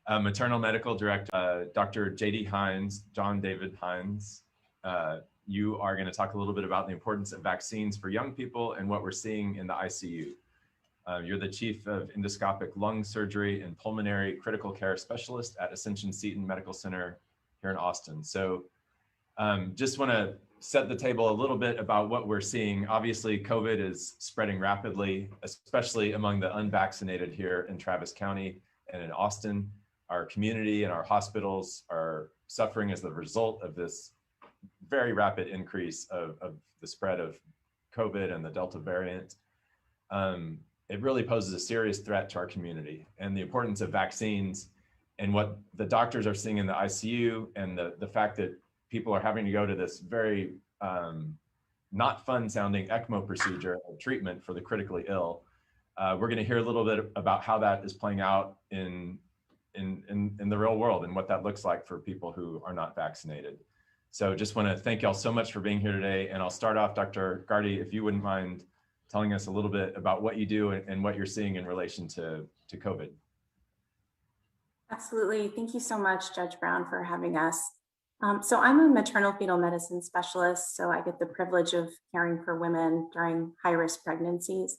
Maternal Medical Director, Dr. J.D. Hinze, John David Hinze. You are going to talk a little bit about the importance of vaccines for young people and what we're seeing in the ICU. You're the Chief of Endoscopic Lung Surgery and Pulmonary Critical Care Specialist at Ascension Seton Medical Center here in Austin. So just want to set the table a little bit about what we're seeing. Obviously, COVID is spreading rapidly, especially among the unvaccinated here in Travis County and in Austin. Our community and our hospitals are suffering as the result of this very rapid increase of the spread of COVID and the Delta variant. It really poses a serious threat to our community, and the importance of vaccines and what the doctors are seeing in the ICU, and the fact that people are having to go to this very not fun sounding ECMO procedure or treatment for the critically ill. We're going to hear a little bit about how that is playing out in the real world and what that looks like for people who are not vaccinated. So just want to thank y'all so much for being here today. And I'll start off, Dr. Ghartey, if you wouldn't mind telling us a little bit about what you do and what you're seeing in relation to COVID. Absolutely. Thank you so much, Judge Brown, for having us. So I'm a maternal fetal medicine specialist, so I get the privilege of caring for women during high-risk pregnancies.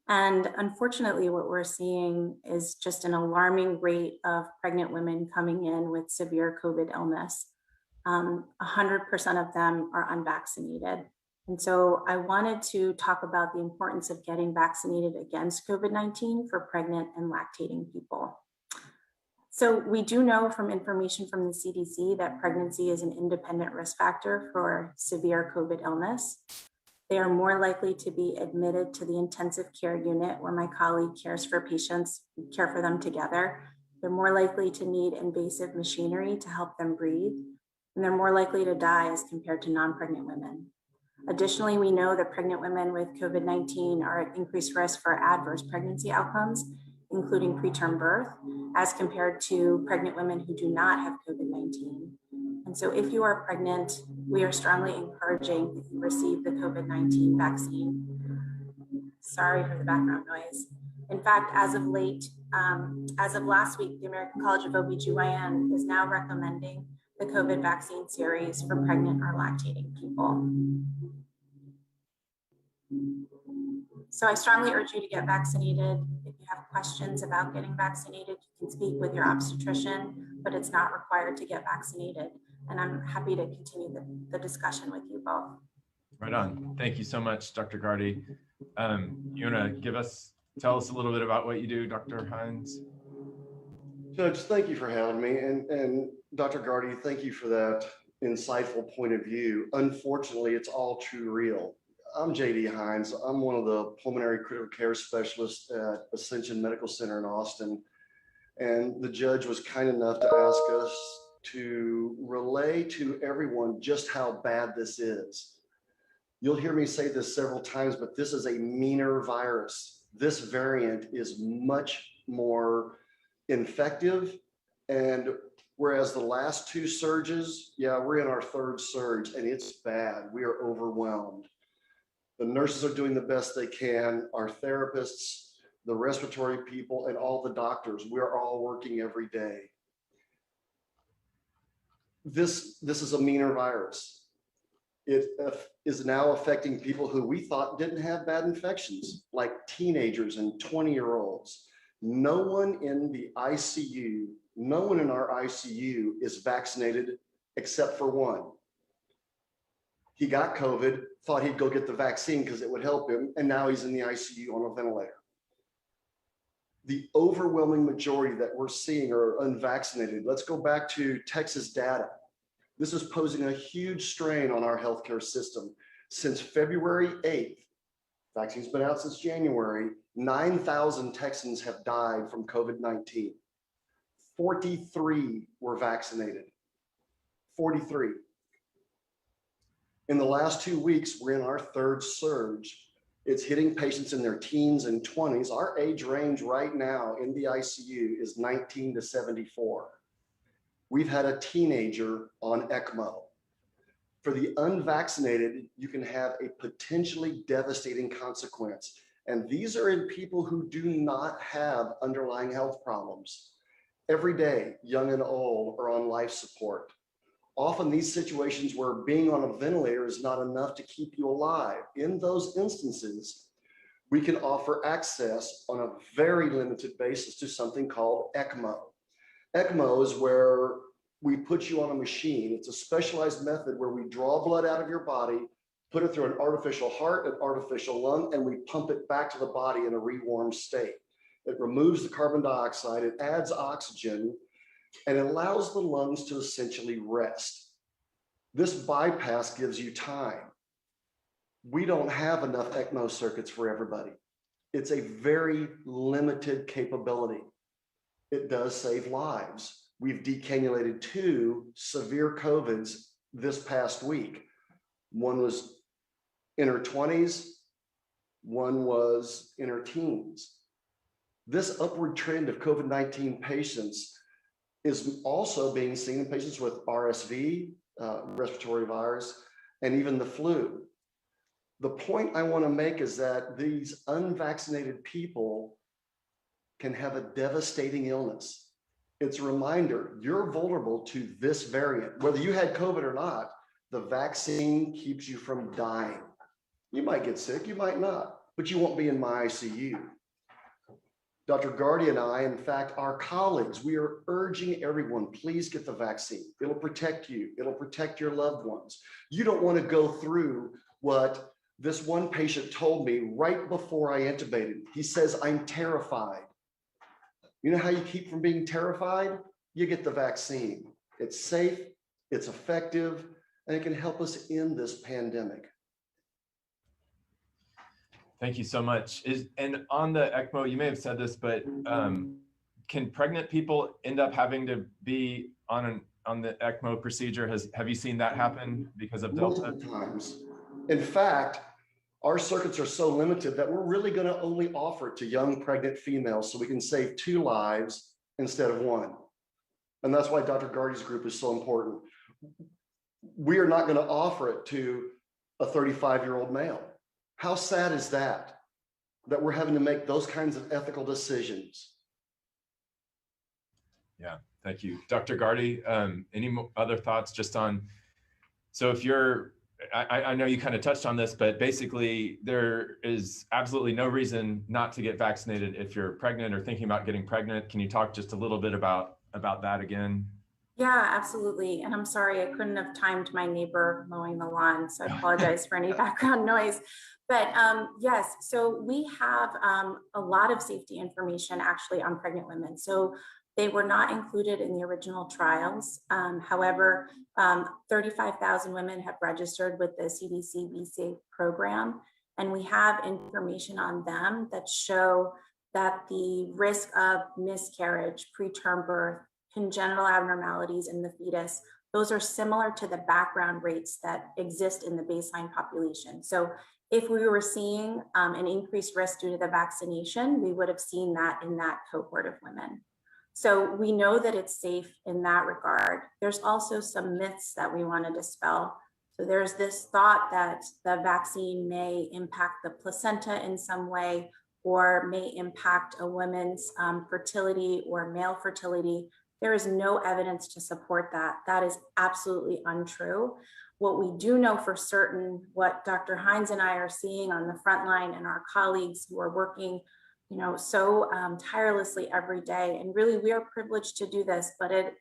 And unfortunately, what we're seeing is just an alarming rate of pregnant women coming in with severe COVID illness. 100% of them are unvaccinated. And so I wanted to talk about the importance of getting vaccinated against COVID-19 for pregnant and lactating people. So we do know from information from the CDC that pregnancy is an independent risk factor for severe COVID illness. They are more likely to be admitted to the intensive care unit where my colleague cares for patients, we care for them together. They're more likely to need invasive machinery to help them breathe, and they're more likely to die as compared to non-pregnant women. Additionally, we know that pregnant women with COVID-19 are at increased risk for adverse pregnancy outcomes, including preterm birth, as compared to pregnant women who do not have COVID-19. And so if you are pregnant, we are strongly encouraging that you receive the COVID-19 vaccine. Sorry for the background noise. In fact, as of last week, the American College of OBGYN is now recommending the COVID vaccine series for pregnant or lactating people. So I strongly urge you to get vaccinated. If you have questions about getting vaccinated, you can speak with your obstetrician, but it's not required to get vaccinated. And I'm happy to continue the discussion with you both. Right on. Thank you so much, Dr. Ghartey. You want to tell us a little bit about what you do, Dr. Hinze? Judge, thank you for having me. And Dr. Ghartey, thank you for that insightful point of view. Unfortunately, it's all too real. I'm J.D. Hinze. I'm one of the pulmonary critical care specialists at Ascension Medical Center in Austin. And the judge was kind enough to ask us to relay to everyone just how bad this is. You'll hear me say this several times, but this is a meaner virus. This variant is much more infective. And whereas the last two surges, we're in our third surge and it's bad. We are overwhelmed. The nurses are doing the best they can. Our therapists, the respiratory people, and all the doctors, we're all working every day. This is a meaner virus. It is now affecting people who we thought didn't have bad infections, like teenagers and 20-year-olds. No one in the ICU, no one in our ICU is vaccinated except for one. He got COVID, thought he'd go get the vaccine because it would help him, and now he's in the ICU on a ventilator. The overwhelming majority that we're seeing are unvaccinated. Let's go back to Texas data. This is posing a huge strain on our healthcare system. Since February 8th, vaccine's been out since January, 9,000 Texans have died from COVID-19. 43 were vaccinated. 43. In the last 2 weeks, we're in our third surge. It's hitting patients in their teens and 20s. Our age range right now in the ICU is 19 to 74. We've had a teenager on ECMO. For the unvaccinated, you can have a potentially devastating consequence. And these are in people who do not have underlying health problems. every day, young and old, are on life support. Often these situations where being on a ventilator is not enough to keep you alive. In those instances, we can offer access on a very limited basis to something called ECMO. ECMO is where we put you on a machine. It's a specialized method where we draw blood out of your body, put it through an artificial heart, an artificial lung, and we pump it back to the body in a rewarmed state. It removes the carbon dioxide, it adds oxygen, and it allows the lungs to essentially rest. This bypass gives you time. We don't have enough ECMO circuits for everybody. It's a very limited capability. It does save lives. We've decannulated 2 severe COVIDs this past week. One was in her 20s, one was in her teens. This upward trend of COVID-19 patients is also being seen in patients with RSV, respiratory virus, and even the flu. The point I want to make is that these unvaccinated people can have a devastating illness. It's a reminder, you're vulnerable to this variant. Whether you had COVID or not, the vaccine keeps you from dying. You might get sick, you might not, but you won't be in my ICU. Dr. Ghartey and I, in fact, our colleagues, we are urging everyone, please get the vaccine. It'll protect you. It'll protect your loved ones. You don't want to go through what this one patient told me right before I intubated. He says, I'm terrified. You know how you keep from being terrified? You get the vaccine. It's safe, it's effective, and it can help us end this pandemic. Thank you so much. And on the ECMO, you may have said this, but can pregnant people end up having to be on the ECMO procedure? Have you seen that happen because of Delta? Multiple times. In fact, our circuits are so limited that we're really going to only offer it to young pregnant females so we can save 2 lives instead of 1. And that's why Dr. Ghartey's group is so important. We are not going to offer it to a 35-year-old male. How sad is that we're having to make those kinds of ethical decisions? Yeah, thank you. Dr. Ghartey, any other thoughts just on, so if you're, I know you kind of touched on this, but basically there is absolutely no reason not to get vaccinated if you're pregnant or thinking about getting pregnant. Can you talk just a little bit about that again? Yeah, absolutely. And I'm sorry, I couldn't have timed my neighbor mowing the lawn, so I apologize for any background noise. But yes, so we have a lot of safety information actually on pregnant women. So they were not included in the original trials. However, 35,000 women have registered with the CDC BSAFE program, and we have information on them that show that the risk of miscarriage, preterm birth, congenital abnormalities in the fetus, those are similar to the background rates that exist in the baseline population. So if we were seeing an increased risk due to the vaccination, we would have seen that in that cohort of women. So we know that it's safe in that regard. There's also some myths that we want to dispel. So there's this thought that the vaccine may impact the placenta in some way, or may impact a woman's fertility or male fertility. There is no evidence to support that. That is absolutely untrue. What we do know for certain, what Dr. Hinze and I are seeing on the front line and our colleagues who are working so tirelessly every day, and really we are privileged to do this, but it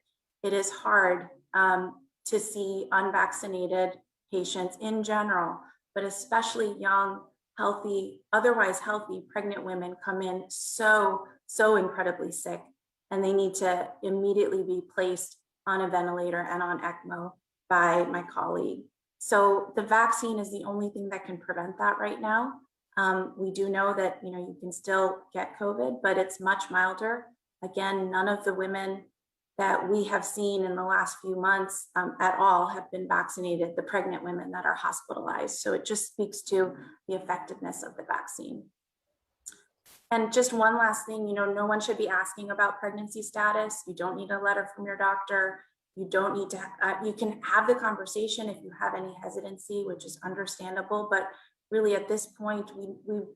is hard to see unvaccinated patients in general, but especially young, healthy, otherwise healthy pregnant women come in so incredibly sick, and they need to immediately be placed on a ventilator and on ECMO by my colleague. So the vaccine is the only thing that can prevent that right now. We do know that you can still get COVID, but it's much milder. Again, none of the women that we have seen in the last few months at all have been vaccinated, the pregnant women that are hospitalized. So it just speaks to the effectiveness of the vaccine. And just one last thing, no one should be asking about pregnancy status. You don't need a letter from your doctor. You don't need to, you can have the conversation if you have any hesitancy, which is understandable, but really at this point,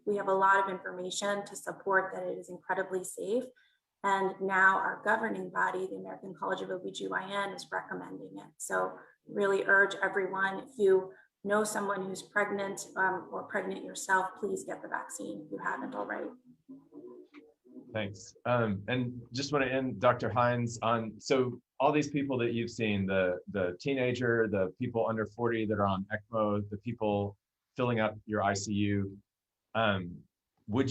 we have a lot of information to support that it is incredibly safe. And now our governing body, the American College of OBGYN, is recommending it. So really urge everyone, if you know someone who's pregnant or pregnant yourself, please get the vaccine if you haven't already. Thanks. And just want to end, Dr. Hinze, on, so all these people that you've seen, the teenager, the people under 40 that are on ECMO, the people filling up your ICU, would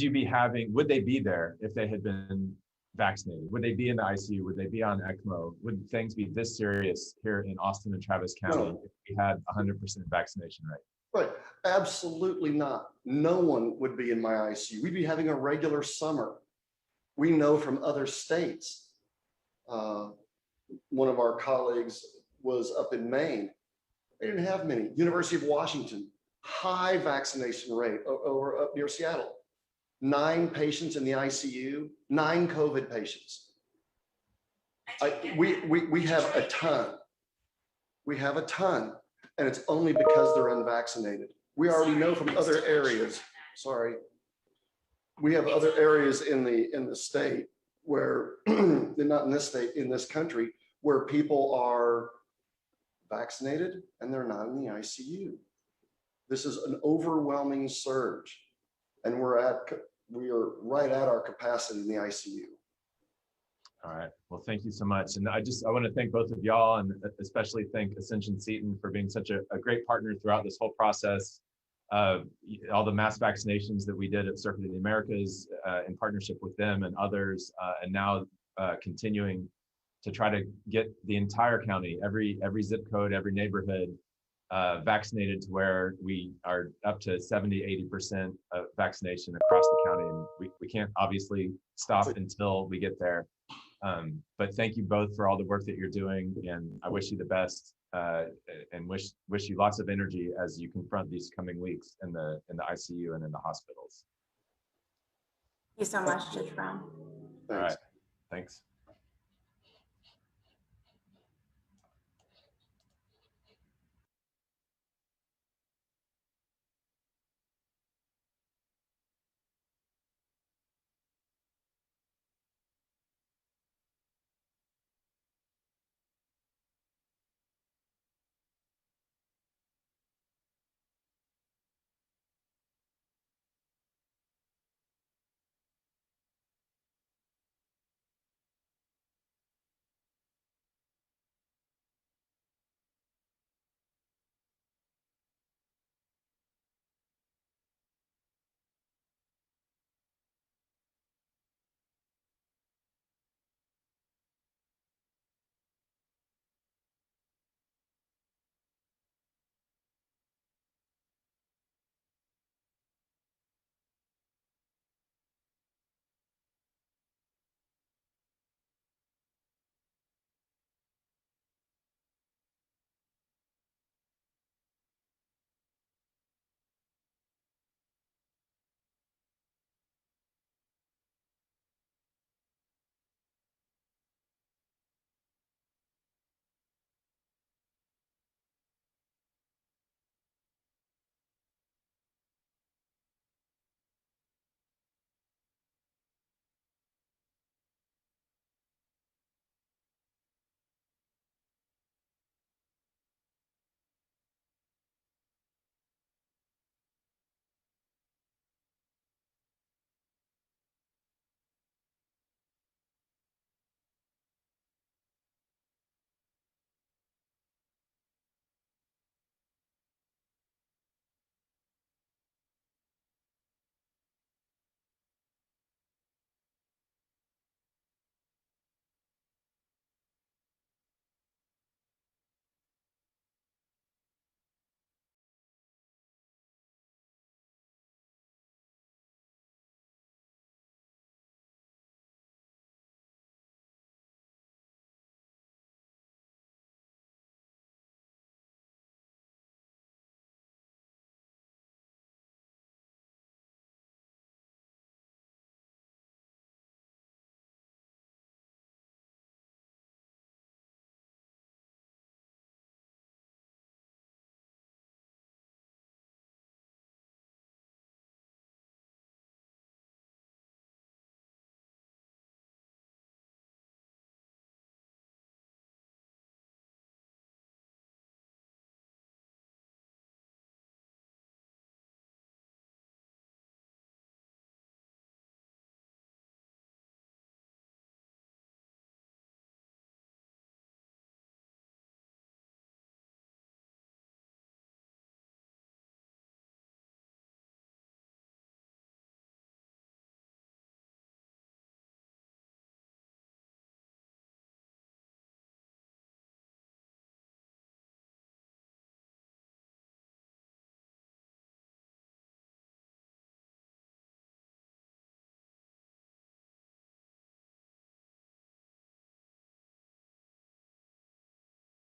they be there if they had been vaccinated? Would they be in the ICU? Would they be on ECMO? Would things be this serious here in Austin and Travis County if we had 100% vaccination rate? Right, absolutely not. No one would be in my ICU. We'd be having a regular summer. We know from other states. One of our colleagues was up in Maine. They didn't have many. University of Washington, high vaccination rate over up near Seattle. 9 patients in the ICU, 9 COVID patients. We have a ton. We have a ton, and it's only because they're unvaccinated. We already know from other areas, we have other areas in the state where, not in this state, in this country, where people are vaccinated and they're not in the ICU. This is an overwhelming surge, and we are right at our capacity in the ICU. All right. Well, thank you so much. And I want to thank both of y'all, and especially thank Ascension Seton for being such a great partner throughout this whole process. All the mass vaccinations that we did at Circuit of the Americas in partnership with them and others, and now continuing to try to get the entire county, every zip code, every neighborhood vaccinated to where we are up to 70–80% of vaccination across the county. And we can't obviously stop until we get there. But thank you both for all the work that you're doing, and I wish you the best and wish you lots of energy as you confront these coming weeks in the ICU and in the hospitals. Thank you so much, Judge Brown. All right, thanks.